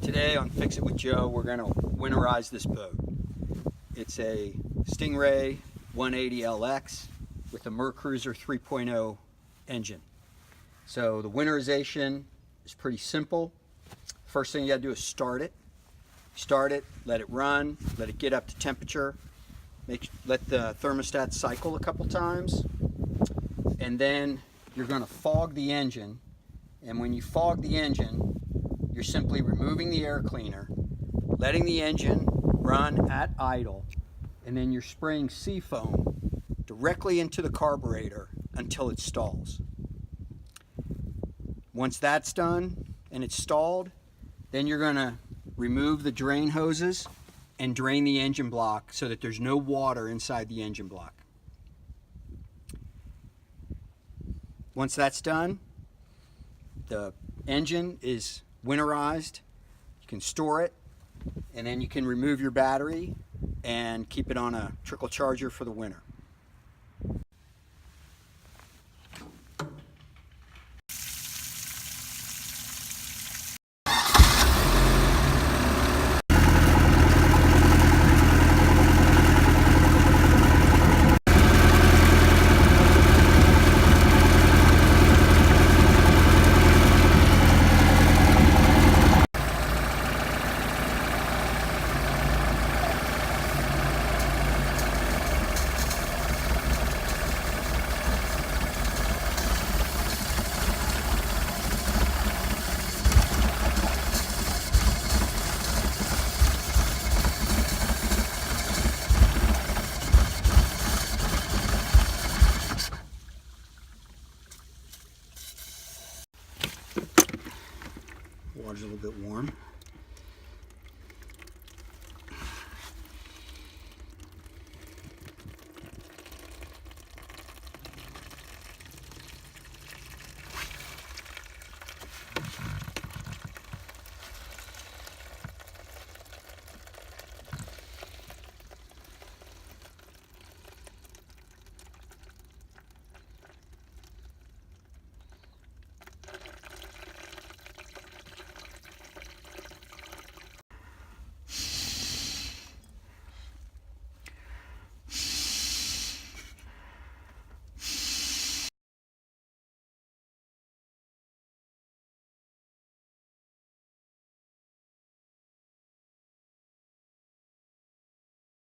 Today on Fix It with Joe, we're going to winterize this boat. It's a Stingray 180LX with a Mercruiser 3.0 engine. So the winterization is pretty simple. First thing you got to do is start it. Start it, let it run, let it get up to temperature. Let the thermostat cycle a couple times. And then you're going to fog the engine. And when you fog the engine, you're simply removing the air cleaner, letting the engine run at idle, and then you're spraying seafoam directly into the carburetor until it stalls. Once that's done and it's stalled, then you're going to remove the drain hoses and drain the engine block so that there's no water inside the engine block. Once that's done, the engine is winterized. You can store it, and then you can remove your battery and keep it on a trickle charger for the winter. Water's a little bit warm.